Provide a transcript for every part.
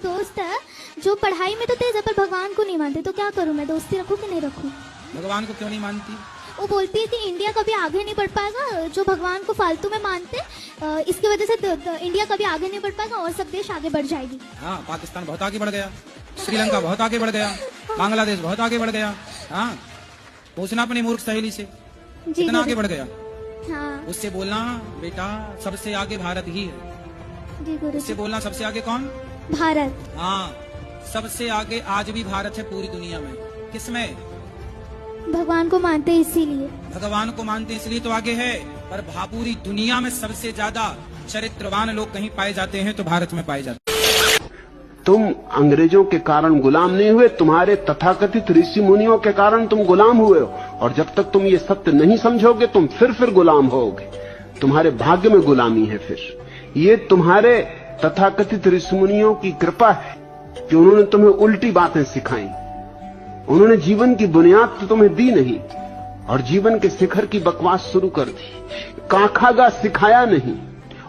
दोस्त है जो पढ़ाई में तो तेज है पर भगवान को नहीं मानते, तो क्या करूं मैं, दोस्ती रखूं कि नहीं रखूं? भगवान को क्यों नहीं मानती? वो बोलती है कि इंडिया कभी आगे नहीं बढ़ पाएगा, जो भगवान को फालतू में मानते इसकी वजह से इंडिया कभी आगे नहीं बढ़ पाएगा और सब देश आगे बढ़ जाएगी। हाँ, पाकिस्तान बहुत आगे बढ़ गया, श्रीलंका बहुत आगे बढ़ गया, बांग्लादेश बहुत आगे बढ़ गया। हाँ, पूछना अपनी मूर्ख सहेली से कितना आगे बढ़ गया। हाँ। उससे बोलना बेटा सबसे आगे भारत ही है। जी गुरु। उससे बोलना सबसे आगे कौन? भारत। हाँ, सबसे आगे आज भी भारत है पूरी दुनिया में। किसमें? भगवान को मानते इसीलिए। भगवान को मानते इसलिए तो आगे है, पर पूरी दुनिया में सबसे ज्यादा चरित्रवान लोग कहीं पाए जाते हैं तो भारत में पाए जाते हैं। तुम अंग्रेजों के कारण गुलाम नहीं हुए, तुम्हारे तथाकथित ऋषि मुनियों के कारण तुम गुलाम हुए हो। और जब तक तुम ये सत्य नहीं समझोगे तुम फिर गुलाम होगे। तुम्हारे भाग्य में गुलामी है। फिर ये तुम्हारे तथाकथित ऋषि मुनियों की कृपा है कि उन्होंने तुम्हें उल्टी बातें सिखाई। उन्होंने जीवन की बुनियाद तो तुम्हें दी नहीं और जीवन के शिखर की बकवास शुरू कर दी। काखागा सिखाया नहीं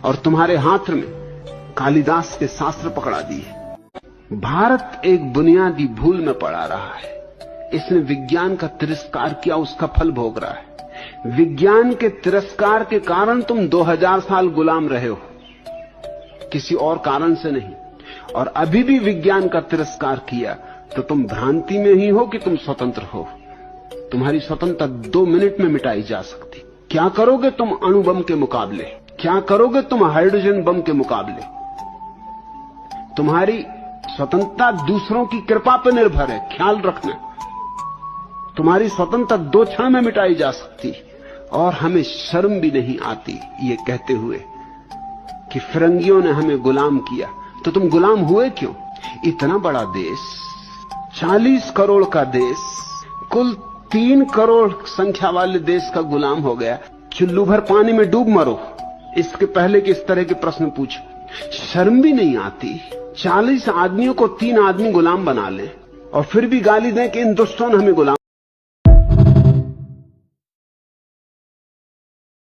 और तुम्हारे हाथ में कालिदास के शास्त्र पकड़ा दिए। भारत एक बुनियादी भूल में पड़ा रहा है। इसने विज्ञान का तिरस्कार किया, उसका फल भोग रहा है। विज्ञान के तिरस्कार के कारण तुम 2000 साल गुलाम रहे हो, किसी और कारण से नहीं। और अभी भी विज्ञान का तिरस्कार किया तो तुम भ्रांति में ही हो कि तुम स्वतंत्र हो। तुम्हारी स्वतंत्रता 2 मिनट में मिटाई जा सकती। क्या करोगे तुम अणु बम के मुकाबले? क्या करोगे तुम हाइड्रोजन बम के मुकाबले? तुम्हारी स्वतंत्रता दूसरों की कृपा पर निर्भर है, ख्याल रखना। तुम्हारी स्वतंत्रता 2 क्षण में मिटाई जा सकती। और हमें शर्म भी नहीं आती ये कहते हुए कि फिरंगियों ने हमें गुलाम किया। तो तुम गुलाम हुए क्यों? इतना बड़ा देश, 40 करोड़ का देश, कुल 3 करोड़ संख्या वाले देश का गुलाम हो गया। चुल्लू भर पानी में डूब मरो, इसके पहले कि इस तरह के प्रश्न पूछो। शर्म भी नहीं आती? 40 आदमियों को 3 आदमी गुलाम बना ले और फिर भी गाली दें कि इन दुष्टों ने हमें गुलाम